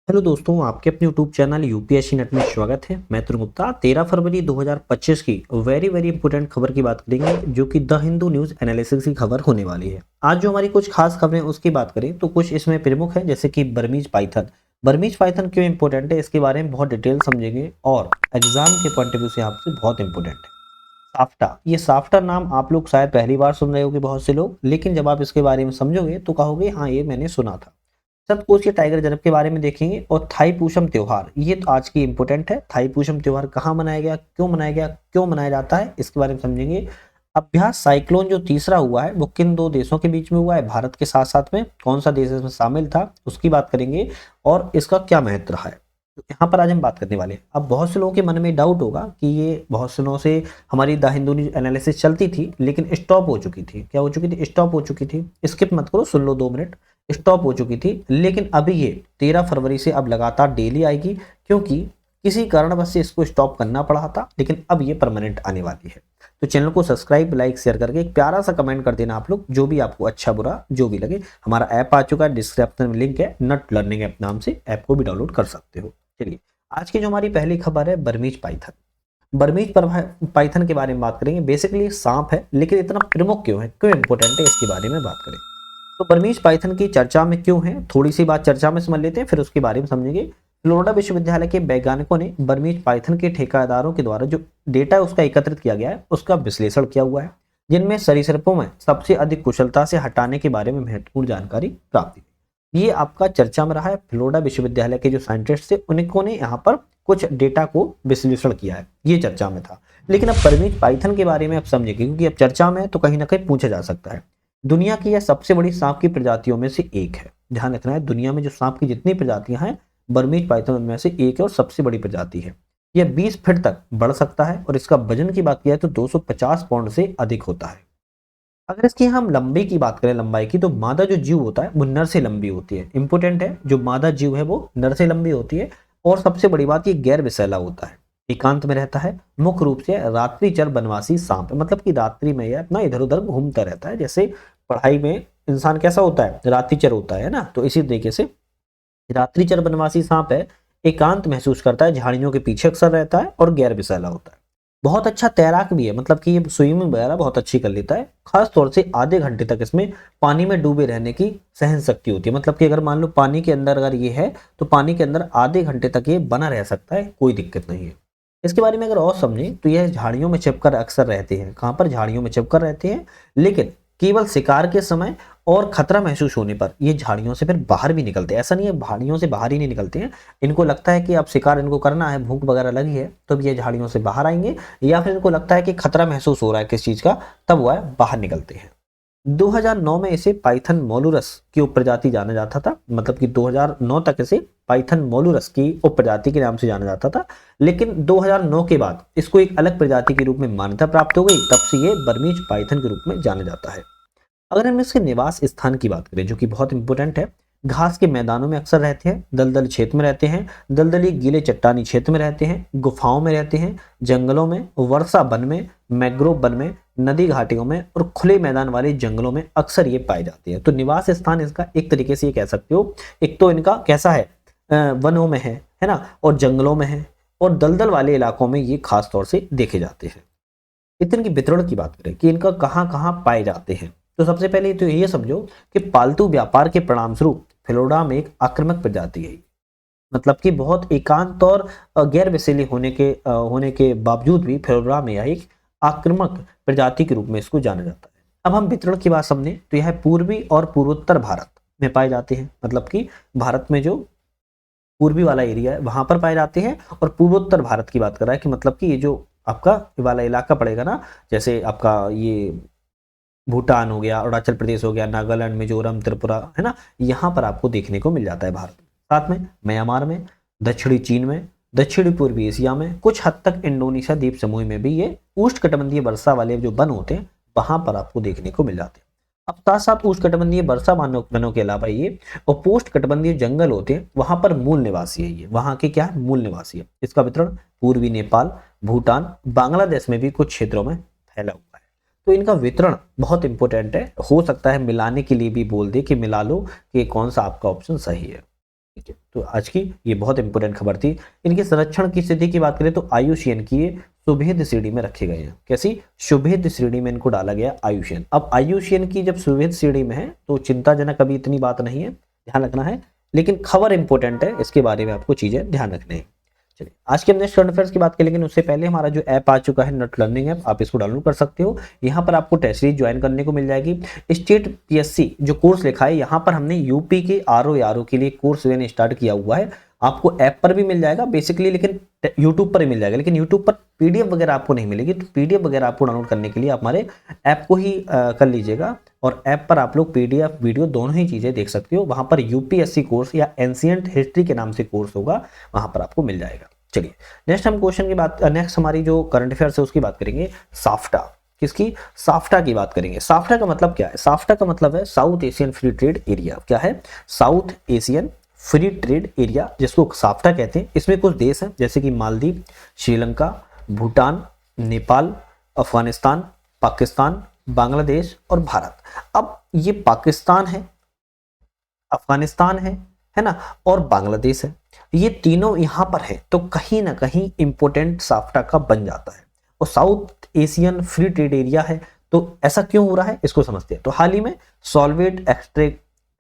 Hello दोस्तों, आपके अपने यूट्यूब चैनल यूपीएससी नेट में स्वागत है। मैं तरुण गुप्ता 13 फरवरी 2025 की वेरी वेरी इंपॉर्टेंट खबर की बात करेंगे, जो कि द हिंदू न्यूज़ एनालिसिस की खबर होने वाली है। आज जो हमारी कुछ खास खबरें उसकी बात करें तो कुछ इसमें प्रमुख है, जैसे कि बर्मीज पाइथन। बर्मीज पाइथन क्यों इंपॉर्टेंट है, इसके बारे में बहुत डिटेल समझेंगे और एग्जाम के पॉइंट ऑफ व्यू से आपसे बहुत इंपॉर्टेंट है। साफ्टा, ये साफ्टा नाम आप लोग शायद पहली बार सुन रहे होगे बहुत से लोग, लेकिन जब आप इसके बारे में समझोगे तो कहोगे हाँ, ये मैंने सुना था। सतकोच टाइगर रिजर्व के बारे में देखेंगे और थाई पूषम त्योहार, ये तो आज की इंपॉर्टेंट है। थाई पूषम त्योहार कहाँ मनाया गया, क्यों मनाया गया, क्यों मनाया जाता है, इसके बारे में समझेंगे। अभ्यास साइक्लोन जो तीसरा हुआ है वो किन दो देशों के बीच में हुआ है, भारत के साथ साथ में कौन सा देश इसमें शामिल था, उसकी बात करेंगे और इसका क्या महत्व रहा है। तो यहाँ पर आज हम बात करने वाले हैं। अब बहुत से लोगों के मन में डाउट होगा कि ये बहुत से दिनों से हमारी द हिंदू न्यूज एनालिसिस चलती थी, लेकिन स्टॉप हो चुकी थी। क्या हो चुकी थी? स्टॉप हो चुकी थी। स्किप मत करो, सुन लो 2 मिनट। स्टॉप हो चुकी थी, लेकिन अभी ये 13 फरवरी से अब लगातार डेली आएगी, क्योंकि किसी कारणवश से इसको स्टॉप करना पड़ा था, लेकिन अब ये परमानेंट आने वाली है। तो चैनल को सब्सक्राइब, लाइक, शेयर करके एक प्यारा सा कमेंट कर देना आप लोग, जो भी आपको अच्छा बुरा जो भी लगे। हमारा ऐप आ चुका है, डिस्क्रिप्शन में लिंक है, नट लर्निंग ऐप नाम से, ऐप को भी डाउनलोड कर सकते हो। चलिए, आज की जो हमारी पहली खबर है बर्मीज पाइथन। बर्मीज पाइथन के बारे में बात करेंगे। बेसिकली सांप है, लेकिन इतना प्रमुख क्यों है, क्यों इंपॉर्टेंट है, इसके बारे में बात करें। तो बर्मीज पाइथन की चर्चा में क्यों है, थोड़ी सी बात चर्चा में समझ लेते हैं, फिर उसके बारे में समझेंगे। फ्लोरिडा विश्वविद्यालय के वैज्ञानिकों ने बर्मीज पाइथन के ठेकेदारों के द्वारा जो डेटा है उसका एकत्रित किया गया है, उसका विश्लेषण किया हुआ है, जिनमें सरीसृपों में सबसे अधिक कुशलता से हटाने के बारे में महत्वपूर्ण जानकारी प्राप्त हुई। ये आपका चर्चा में रहा है। फ्लोरिडा विश्वविद्यालय के जो साइंटिस्ट थे उनको ने यहाँ पर कुछ डेटा को विश्लेषण किया है, ये चर्चा में था। लेकिन अब बर्मीज पाइथन के बारे में आप समझेंगे, क्योंकि अब चर्चा में है तो कहीं ना कहीं पूछा जा सकता है। दुनिया की यह सबसे बड़ी सांप की प्रजातियों में से एक है। ध्यान रखना है, दुनिया में जो सांप की जितनी प्रजातियां हैं, बर्मीज पाइथन उनमें से एक है और सबसे बड़ी प्रजाति है। यह 20 फीट तक बढ़ सकता है और इसका वजन की बात की जाए तो 250 पाउंड से अधिक होता है। अगर इसकी हम लंबाई की बात करें, लंबाई की, तो मादा जो जीव होता है वो नर से लंबी होती है। इंपोर्टेंट है, जो मादा जीव है वो नर से लंबी होती है। और सबसे बड़ी बात, ये गैर विषैला होता है, एकांत में रहता है। मुख्य रूप से रात्रिचर वनवासी सांप है, मतलब कि रात्रि में यह अपना इधर उधर घूमता रहता है। जैसे पढ़ाई में इंसान कैसा होता है, रात्रिचर होता है ना, तो इसी तरीके से रात्रिचर वनवासी सांप है। एकांत महसूस करता है, झाड़ियों के पीछे अक्सर रहता है और गैर विषैला होता है। बहुत अच्छा तैराक भी है, मतलब कि ये स्विमिंग वगैरह बहुत अच्छी कर लेता है। खास तौर से आधे घंटे तक इसमें पानी में डूबे रहने की सहन शक्ति होती है। मतलब कि अगर मान लो पानी के अंदर अगर ये है, तो पानी के अंदर आधे घंटे तक ये बना रह सकता है, कोई दिक्कत नहीं है। इसके बारे में अगर और समझें तो यह झाड़ियों में छिपकर अक्सर रहते हैं। कहाँ पर? झाड़ियों में छिपकर रहते हैं, लेकिन केवल शिकार के समय और खतरा महसूस होने पर ये झाड़ियों से फिर बाहर भी निकलते हैं। ऐसा नहीं है झाड़ियों से बाहर ही नहीं निकलते हैं, इनको लगता है कि अब शिकार इनको करना है, भूख वगैरह लगी है, तो ये झाड़ियों से बाहर आएंगे। या फिर इनको लगता है कि खतरा महसूस हो रहा है किस चीज का, तब वह बाहर निकलते हैं। 2009 में इसे पाइथन मोलुरस की उपप्रजाति जाना जाता था, मतलब कि 2009 तक इसे पाइथन मोलुरस की उपप्रजाति के नाम से जाना जाता था। लेकिन 2009 के बाद इसको एक अलग प्रजाति के रूप में मान्यता प्राप्त हो गई, तब से ये बर्मीज पाइथन के रूप में जाना जाता है। अगर हम इसके निवास स्थान की बात करें, जो कि बहुत इंपॉर्टेंट है, घास के मैदानों में अक्सर रहते हैं, दलदल क्षेत्र में रहते हैं, दलदली गीले चट्टानी क्षेत्र में रहते हैं, गुफाओं में रहते हैं, जंगलों में, वर्षा वन में, मैग्रोव वन में, नदी घाटियों में और खुले मैदान वाले जंगलों में अक्सर ये पाए जाते हैं। तो निवास स्थान इसका एक तरीके से ये कह सकते हो, एक तो इनका कैसा है, वनों में है ना, और जंगलों में है, और दलदल वाले इलाकों में ये खास तौर से देखे जाते हैं। इनकी वितरण की बात करें कि इनका कहाँ कहाँ पाए जाते हैं, तो सबसे पहले तो ये समझो कि पालतू व्यापार के परिणाम स्वरूप फ्लोरिडा में एक आक्रामक प्रजाति है। मतलब कि बहुत एकांत और गैर विषैले होने के बावजूद भी फ्लोरिडा में यह एक आक्रामक प्रजाति के रूप में इसको जाना जाता है। अब हम वितरण की बात समझें तो यह पूर्वी और पूर्वोत्तर भारत में पाए जाते हैं। मतलब कि भारत में जो पूर्वी वाला एरिया है वहां पर पाए जाते हैं, और पूर्वोत्तर भारत की बात कर रहा है कि मतलब कि ये जो आपका वाला इलाका पड़ेगा ना, जैसे आपका ये भूटान हो गया, अरुणाचल प्रदेश हो गया, नागालैंड, मिजोरम, त्रिपुरा, है ना, यहाँ पर आपको देखने को मिल जाता है भारत में। साथ में म्यांमार में, दक्षिणी चीन में, दक्षिणी पूर्वी एशिया में, कुछ हद तक इंडोनेशिया द्वीप समूह में भी ये उष्णकटिबंधीय वर्षा वाले जो वन होते हैं वहां पर आपको देखने को मिल जाते हैं। अब साथ साथ उष्णकटिबंधीय वर्षा वनों के अलावा ये उपोष्ण कटिबंधीय जंगल होते हैं, वहां पर मूल निवासी है। ये वहां के क्या है, मूल निवासी है। इसका वितरण पूर्वी नेपाल, भूटान, बांग्लादेश में भी कुछ क्षेत्रों में फैला हुआ है। तो इनका वितरण बहुत इंपॉर्टेंट है। हो सकता है मिलाने के लिए भी बोल दे कि मिला लो कि कौन सा आपका ऑप्शन सही है। ठीक है, तो आज की ये बहुत इंपॉर्टेंट खबर थी। इनके संरक्षण की स्थिति की बात करें तो आयुषीएन की ये सुभेद श्रेणी में रखे गए हैं। कैसी? शुभेद श्रेणी में इनको डाला गया आयुषीएन। अब आयुषीएन की जब सुभेद श्रेणी में है तो चिंताजनक अभी इतनी बात नहीं है, ध्यान रखना है, लेकिन खबर इंपॉर्टेंट है, इसके बारे में आपको चीजें ध्यान रखनी है। चलिए आज के हम नेक्स्ट करंट अफेयर्स की बात करें, लेकिन उससे पहले हमारा जो ऐप आ चुका है नेट लर्निंग ऐप, आप इसको डाउनलोड कर सकते हो। यहाँ पर आपको टेस्ट सीरीज ज्वाइन करने को मिल जाएगी। स्टेट पीएससी जो कोर्स लिखा है, यहाँ पर हमने यूपी के आरओ के लिए कोर्स मैंने स्टार्ट किया हुआ है। आपको ऐप पर भी मिल जाएगा बेसिकली, लेकिन यूट्यूब पर ही मिल जाएगा, लेकिन यूट्यूब पर पीडीएफ वगैरह आपको नहीं मिलेगी। तो पीडीएफ वगैरह आपको डाउनलोड करने के लिए आप हमारे ऐप को ही कर लीजिएगा, और ऐप पर आप लोग पीडीएफ वीडियो दोनों ही चीजें देख सकते हो। वहां पर यूपीएससी कोर्स या एंशिएंट हिस्ट्री के नाम से कोर्स होगा, वहां पर आपको मिल जाएगा। चलिए नेक्स्ट हम क्वेश्चन की बात, नेक्स्ट हमारी जो करंट अफेयर्स है उसकी बात करेंगे। साफ्टा, किसकी? साफ्टा की बात करेंगे। साफ्टा का मतलब क्या है? साफ्टा का मतलब है south Asian free trade area. क्या है? South Asian free trade area, जिसको साफ्टा कहते हैं। इसमें कुछ देश हैं जैसे कि मालदीव, श्रीलंका, भूटान, नेपाल, अफगानिस्तान, पाकिस्तान, बांग्लादेश और भारत। अब ये पाकिस्तान है, अफगानिस्तान है ना, और बांग्लादेश है, ये तीनों यहां पर है, तो कहीं ना कहीं इंपोर्टेंट साफ्टा का बन जाता है, और south Asian free trade area है। तो ऐसा क्यों हो रहा है इसको समझते हैं। तो हाल ही में solvent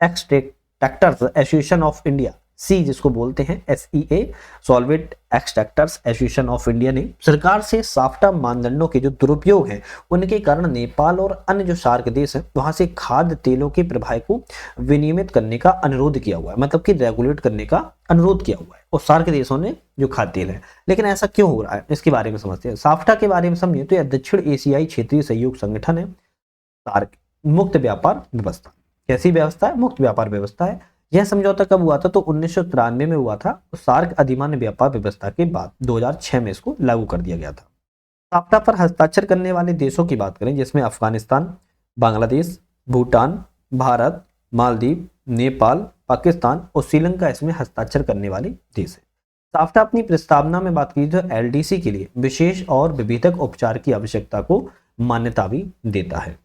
extractors association of India, सी जिसको बोलते हैं SEA, solvent extractors association of India ने सरकार से साफ्टा मानदंडों के जो दुरुपयोग हैं उनके कारण नेपाल और अन्य जो सार्क देश हैं वहां से खाद्य तेलों के प्रवाह को विनियमित करने का अनुरोध किया हुआ है, मतलब कि रेगुलेट करने का अनुरोध किया हुआ है, और सार्क देशों ने जो खाद्य तेल है। लेकिन ऐसा क्यों हो रहा है इसके बारे में समझते हैं। साफ्टा के बारे में समझिए तो यह दक्षिण एशियाई क्षेत्रीय सहयोग संगठन है, सार्क मुक्त व्यापार व्यवस्था। कैसी व्यवस्था है? मुक्त व्यापार व्यवस्था है। यह समझौता कब हुआ था? तो 1993 में हुआ था। सार्क अधिमान्य व्यापार व्यवस्था के बाद 2006 में इसको लागू कर दिया गया था। साफ्टा पर हस्ताक्षर करने वाले देशों की बात करें, जिसमें अफगानिस्तान, बांग्लादेश, भूटान, भारत, मालदीव, नेपाल, पाकिस्तान और श्रीलंका इसमें हस्ताक्षर करने वाले देश है। साफ्टा अपनी प्रस्तावना में बात की तो LDC के लिए विशेष और विभेदक उपचार की आवश्यकता को मान्यता भी देता है।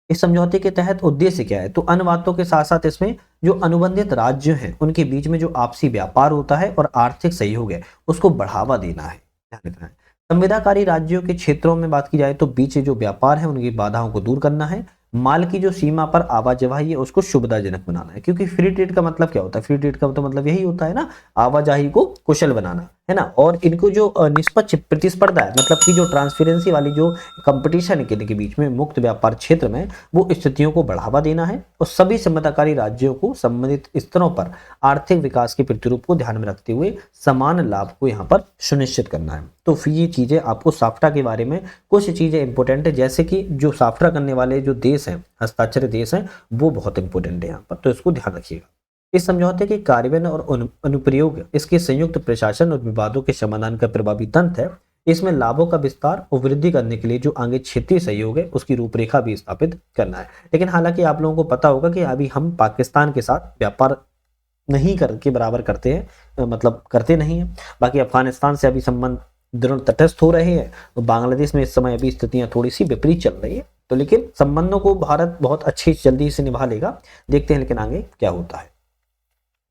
इस समझौते के तहत उद्देश्य क्या है? तो अन्य बातों के साथ साथ इसमें जो अनुबंधित राज्य हैं उनके बीच में जो आपसी व्यापार होता है और आर्थिक सहयोग है उसको बढ़ावा देना है, ध्यान रखना है। संविदाकारी राज्यों के क्षेत्रों में बात की जाए तो बीच जो व्यापार है उनकी बाधाओं को दूर करना है। माल की जो सीमा पर आवाजाही है उसको सुविधाजनक बनाना है, क्योंकि फ्री ट्रेड का मतलब क्या होता है? फ्री ट्रेड का तो मतलब यही होता है ना, आवाजाही को कुशल बनाना है ना। और इनको जो निष्पक्ष प्रतिस्पर्धा है, मतलब कि जो ट्रांसपेरेंसी वाली जो कंपटीशन है इनके बीच में मुक्त व्यापार क्षेत्र में, वो स्थितियों को बढ़ावा देना है, और सभी संबंधकारी राज्यों को संबंधित स्तरों पर आर्थिक विकास के प्रतिरूप को ध्यान में रखते हुए समान लाभ को यहाँ पर सुनिश्चित करना है। तो फिर ये चीजें आपको साफ्टा के बारे में कुछ चीजें इंपॉर्टेंट है, जैसे कि जो साफ्टा करने वाले जो देश हैं, हस्ताक्षर देश हैं, वो बहुत इंपॉर्टेंट है यहाँ पर, तो इसको ध्यान रखिएगा। इस समझौते के कार्यान्वयन और अनुप्रयोग इसके संयुक्त प्रशासन और विवादों के समाधान का प्रभावी तंत्र है। इसमें लाभों का विस्तार और वृद्धि करने के लिए जो आगे क्षेत्रीय सहयोग है उसकी रूपरेखा भी स्थापित करना है। लेकिन हालांकि आप लोगों को पता होगा कि अभी हम पाकिस्तान के साथ व्यापार नहीं करके बराबर करते हैं, मतलब करते नहीं है। बाकी अफगानिस्तान से अभी संबंध दृढ़ तटस्थ हो रहे हैं, तो बांग्लादेश में इस समय अभी स्थितियां थोड़ी सी विपरीत चल रही है, तो लेकिन संबंधों को भारत बहुत अच्छी जल्दी से निभा लेगा, देखते हैं लेकिन आगे क्या होता है।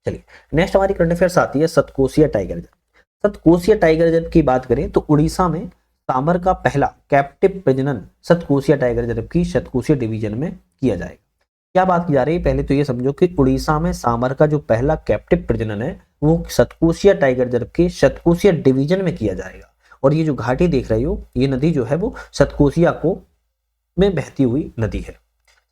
चलिए नेक्स्ट हमारी करंट अफेयर्स आती है Satkosia tiger reserve. Satkosia tiger reserve की बात करें तो उड़ीसा में सांबर का पहला कैप्टिव प्रजनन सतकोसिया टाइगर रिजर्व की सतकोसिया डिवीजन में किया जाएगा। क्या बात की जा रही है? पहले तो ये समझो कि उड़ीसा में सांबर का जो पहला कैप्टिव प्रजनन है वो सतकोसिया टाइगर रिजर्व के सतकोसिया डिवीजन में किया जाएगा। और ये जो घाटी देख रहे हो, ये नदी जो है वो सतकोसिया को में बहती हुई नदी है।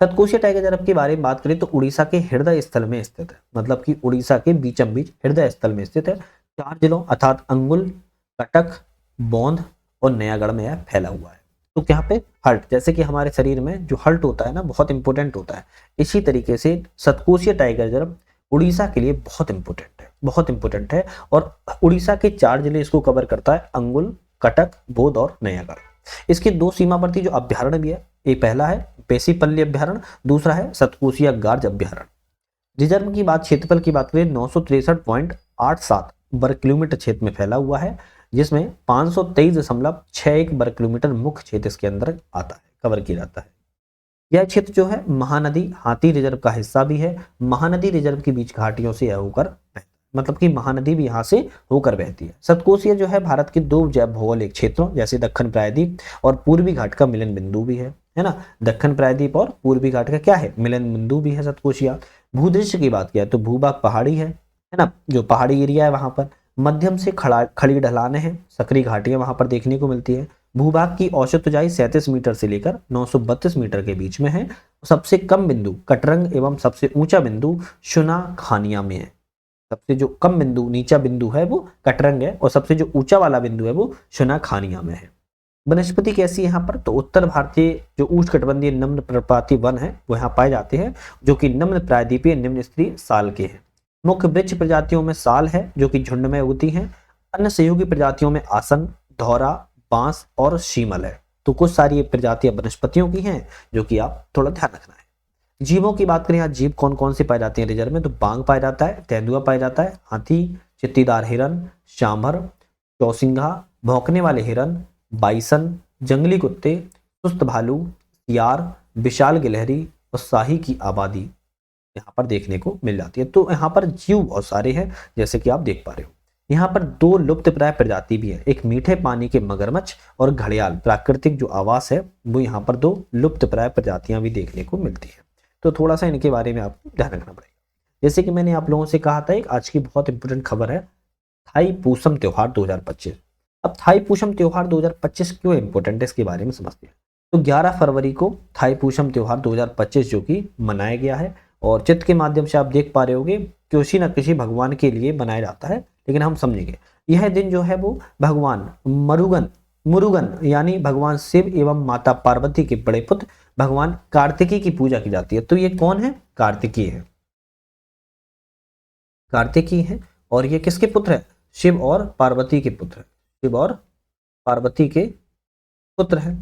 सतकोसिया टाइगर रिजर्व के बारे में बात करें तो उड़ीसा के हृदय स्थल में स्थित है, मतलब कि उड़ीसा के बीचम बीच हृदय स्थल में स्थित है। 4 जिलों अर्थात अंगुल, कटक, बौंध और नयागढ़ में यह फैला हुआ है। तो यहाँ पे हर्ट, जैसे कि हमारे शरीर में जो हर्ट होता है ना, बहुत इंपॉर्टेंट होता है, इसी तरीके से सतकोसिया टाइगर रिजर्व उड़ीसा के लिए बहुत इंपॉर्टेंट है, बहुत इंपॉर्टेंट है। और उड़ीसा के 4 जिले इसको कवर करता है, अंगुल, कटक, बौद्ध और नयागढ़। इसके 2 सीमावर्ती जो अभ्यारण्य भी है, एक पहला है पेसीपल्ली अभ्यारण्य, दूसरा है सतकोसिया गार्ज अभ्यारण्य। रिजर्व की बात, क्षेत्रफल की बात करें 963.87 वर्ग किलोमीटर क्षेत्र में फैला हुआ है, जिसमें 523.61 वर्ग किलोमीटर मुख्य क्षेत्र इसके अंदर आता है, कवर किया जाता है। यह क्षेत्र जो है महानदी हाथी रिजर्व का हिस्सा भी है। महानदी रिजर्व के बीच घाटियों से यह होकर बहती है, मतलब कि महानदी भी यहाँ से होकर बहती है। सतकोशिया जो है भारत के दो जैव भौगोलिक क्षेत्रों जैसे दक्षिण प्रायद्वीप और पूर्वी घाट का मिलन बिंदु भी है ना। दक्षिण प्रायद्वीप और पूर्वी घाट का क्या है, मिलन बिंदु भी है सतकोशिया। भूदृश्य की बात किया तो भूभाग पहाड़ी है ना, जो पहाड़ी एरिया है वहां पर मध्यम से खड़ी ढलानें हैं, सकरी घाटियां वहां पर देखने को मिलती है। भूभाग की औसत ऊंचाई 37 मीटर से लेकर 932 मीटर के बीच में है। सबसे कम बिंदु कटरंग एवं सबसे ऊंचा बिंदु शुना खानिया में है। सबसे जो कम बिंदु नीचा बिंदु है वो कटरंग है और सबसे जो ऊंचा वाला बिंदु है वो शुना खानिया में है। वनस्पति कैसी है यहाँ पर, तो उत्तर भारतीय जो उष्णकटिबंधीय निम्न पर्णपाती वन है वो यहाँ पाए जाते हैं, जो कि निम्न प्रायद्वीपीय निम्न स्तरीय साल के हैं। मुख्य वृक्ष प्रजातियों में साल है जो कि झुंड में उगती है। अन्य सहयोगी प्रजातियों में आसन, धौरा, बांस और शीमल है। तो कुछ सारी प्रजातियां वनस्पतियों की हैं जो कि आप थोड़ा ध्यान रखना है। जीवों की बात करें, यहाँ जीव कौन कौन से पाए जाते हैं रिजर्व में, तो बांग पाया जाता है, तेंदुआ पाया जाता है, हाथी, चित्तीदार हिरन, सांभर, चौसिंघा, भौंकने वाले हिरन, बाइसन, जंगली कुत्ते, सुस्त भालू, सियार, विशाल गिलहरी और शाही की आबादी यहाँ पर देखने को मिल जाती है। तो यहाँ पर जीव बहुत सारे हैं जैसे कि आप देख पा रहे हो। यहाँ पर दो लुप्त प्राय प्रजाति भी है, एक मीठे पानी के मगरमच्छ और घड़ियाल। प्राकृतिक जो आवास है वो यहाँ पर दो लुप्त प्राय प्रजातियां भी देखने को मिलती है। तो थोड़ा सा इनके बारे में आपको ध्यान रखना पड़ेगा। जैसे कि मैंने आप लोगों से कहा था, एक आज की बहुत इंपॉर्टेंट खबर है, थाई पूसम त्योहार 2025। अब थाई पूसम त्योहार 2025 क्यों इंपॉर्टेंट है इसके बारे में समझते हैं। तो 11 फरवरी को थाई पूसम त्योहार 2025 जो कि मनाया गया है और चित्र के माध्यम से आप देख पा रहे होंगे किसी न किसी भगवान के लिए बनाया जाता है, लेकिन हम समझेंगे यह दिन जो है वो भगवान मुरुगन यानी भगवान शिव एवं माता पार्वती के बड़े पुत्र भगवान कार्तिकी की पूजा की जाती है। तो ये कौन है, कार्तिकी है, कार्तिकी है और ये किसके पुत्र है, शिव और पार्वती के पुत्र है, शिव और पार्वती के पुत्र है,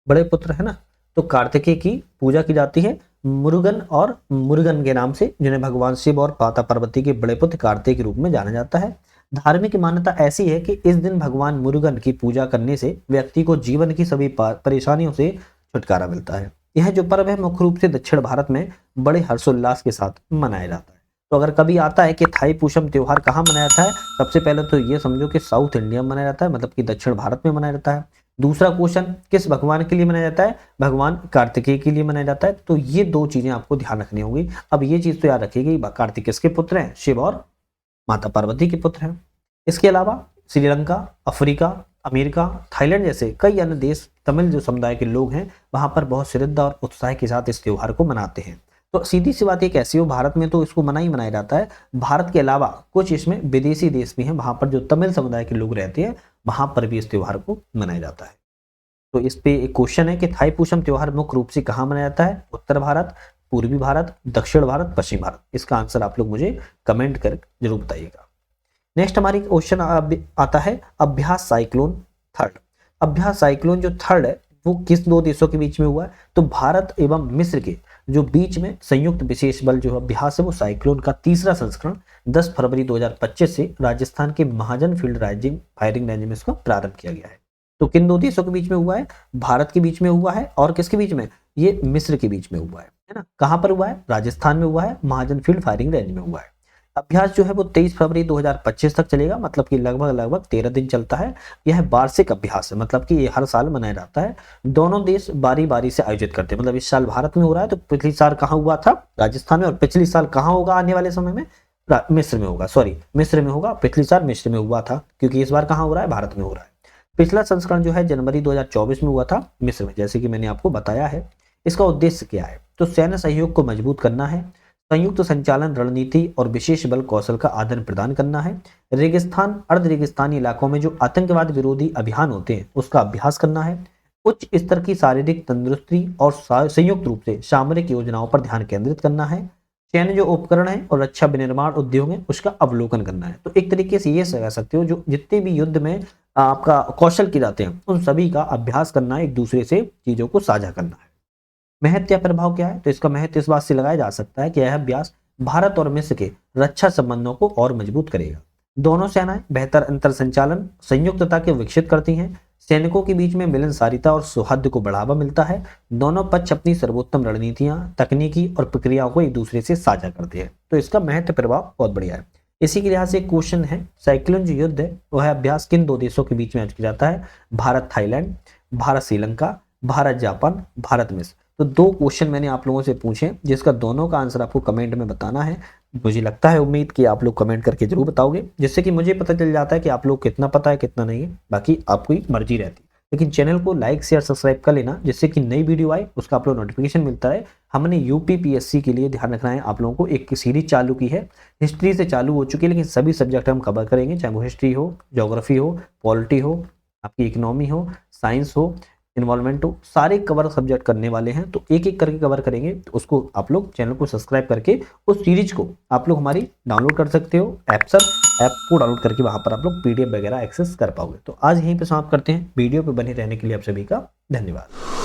बड़े पुत्र है ना। तो कार्तिकेय की पूजा की जाती है मुरुगन के नाम से, जिन्हें भगवान शिव और माता पार्वती के बड़े पुत्र कार्तिक के रूप में जाना जाता है। धार्मिक मान्यता ऐसी है कि इस दिन भगवान मुरुगन की पूजा करने से व्यक्ति को जीवन की सभी परेशानियों से छुटकारा मिलता है। यह जो पर्व है मुख्य रूप से दक्षिण भारत में बड़े हर्षोल्लास के साथ मनाया जाता है। तो अगर कभी आता है कि थाई पूसम त्योहार कहाँ मनाया जाता है, सबसे पहले तो ये समझो कि साउथ इंडिया में मनाया जाता है, मतलब कि दक्षिण भारत में मनाया जाता है। दूसरा क्वेश्चन, किस भगवान के लिए मनाया जाता है, भगवान कार्तिकेय के लिए मनाया जाता है। तो ये दो चीजें आपको ध्यान रखनी होगी। अब ये चीज तो याद रखिएगा, कार्तिक किसके पुत्र हैं, शिव और माता पार्वती के पुत्र हैं। इसके अलावा श्रीलंका, अफ्रीका, अमेरिका, थाईलैंड जैसे कई अन्य देश तमिल जो समुदाय के लोग हैं वहां पर बहुत श्रद्धा और उत्साह के साथ इस त्योहार को मनाते हैं। तो सीधी सी बात एक ऐसी हो, भारत में तो इसको मनाया जाता है। भारत के अलावा कुछ इसमें विदेशी देश भी हैं, वहां पर जो तमिल समुदाय के लोग रहते हैं वहां पर भी इस त्योहार को मनाया जाता है। तो इस पे एक क्वेश्चन है कि थाई पूसम त्योहार मुख्य रूप से कहाँ मनाया जाता है, उत्तर भारत, पूर्वी भारत, दक्षिण भारत, पश्चिम भारत। इसका आंसर आप लोग मुझे कमेंट कर जरूर बताइएगा। नेक्स्ट हमारी क्वेश्चन आता है अभ्यास साइक्लोन थर्ड। अभ्यास साइक्लोन जो थर्ड है वो किस दो देशों के बीच में हुआ है, तो भारत एवं मिस्र के जो बीच में संयुक्त विशेष बल जो अभ्यास है वो साइक्लोन का तीसरा संस्करण 10 फरवरी 2025 से राजस्थान के महाजन फील्ड फायरिंग रेंज में इसका प्रारंभ किया गया है। तो किन दो देशों के बीच में हुआ है, भारत के बीच में हुआ है और किसके बीच में, ये मिस्र के बीच में हुआ है ना। कहां पर हुआ है, राजस्थान में हुआ है, महाजन फील्ड फायरिंग रेंज में हुआ है। अभ्यास जो है वो 23 फरवरी 2025 तक चलेगा, मतलब कि लगभग 13 दिन चलता है। यह वार्षिक अभ्यास है, मतलब कि ये हर साल मनाया जाता है। दोनों देश बारी बारी से आयोजित करते हैं, मतलब इस साल भारत में हो रहा है तो पिछली साल कहाँ हुआ था, राजस्थान में, और पिछली साल कहाँ होगा आने वाले समय में, मिस्र में होगा, मिस्र में होगा। पिछली साल मिस्र में हुआ था क्योंकि इस बार कहाँ हो रहा है, भारत में हो रहा है। पिछला संस्करण जो है जनवरी 2024 में हुआ था मिस्र में, जैसे कि मैंने आपको बताया है। इसका उद्देश्य क्या है, तो सैन्य सहयोग को मजबूत करना है, संयुक्त संचालन रणनीति और विशेष बल कौशल का आदान प्रदान करना है, रेगिस्तान अर्ध रेगिस्तानी इलाकों में जो आतंकवाद विरोधी अभियान होते हैं उसका अभ्यास करना है, उच्च स्तर की शारीरिक तंदुरुस्ती और संयुक्त रूप से सामरिक योजनाओं पर ध्यान केंद्रित करना है, सैन्य जो उपकरण है और रक्षा विनिर्माण उद्योग है उसका अवलोकन करना है। तो एक तरीके से ये कह सकते हो जो जितने भी युद्ध में आपका कौशल किए जाते हैं उन सभी का अभ्यास करना है, एक दूसरे से चीजों को साझा करना है। महत्व या प्रभाव क्या है, तो इसका महत्व इस बात से लगाया जा सकता है कि यह अभ्यास भारत और मिस्र के रक्षा संबंधों को और मजबूत करेगा। दोनों सेनाएं बेहतर अंतर संचालन संयुक्तता के विकसित करती हैं, सैनिकों के बीच में मिलनसारिता और सौहार्द को बढ़ावा मिलता है। दोनों पक्ष अपनी सर्वोत्तम रणनीतियां, तकनीकी और प्रक्रियाओं को एक दूसरे से साझा करते हैं। तो इसका महत्व प्रभाव बहुत बढ़िया है। इसी के लिहाज से एक क्वेश्चन है, साइक्लोन जो युद्ध है वह अभ्यास किन दो देशों के बीच में किया जाता है? भारत थाईलैंड, भारत श्रीलंका, भारत जापान, भारत मिस्र। तो दो क्वेश्चन मैंने आप लोगों से पूछे जिसका दोनों का आंसर आपको कमेंट में बताना है। मुझे लगता है, उम्मीद कि आप लोग कमेंट करके जरूर बताओगे, जिससे कि मुझे पता चल जाता है कि आप लोग कितना पता है कितना नहीं है। बाकी आपकी मर्जी रहती है, लेकिन चैनल को लाइक शेयर सब्सक्राइब कर लेना, जिससे कि नई वीडियो आए उसका आप लोग नोटिफिकेशन मिलता है। हमने यूपीपीएससी के लिए ध्यान रखना है, आप लोगों को एक सीरीज चालू की है, हिस्ट्री से चालू हो चुकी है, लेकिन सभी सब्जेक्ट हम कवर करेंगे, चाहे वो हिस्ट्री हो, ज्योग्राफी हो, पॉलिटी हो, आपकी इकोनॉमी हो, साइंस हो, इन्वॉल्वमेंट हो, सारे कवर सब्जेक्ट करने वाले हैं। तो एक एक करके कवर करेंगे। तो उसको आप लोग चैनल को सब्सक्राइब करके उस सीरीज को आप लोग हमारी डाउनलोड कर सकते हो। ऐप को डाउनलोड करके वहां पर आप लोग पीडीएफ वगैरह एक्सेस कर पाओगे। तो आज यहीं पे समाप्त करते हैं। वीडियो पे बने रहने के लिए आप सभी का धन्यवाद।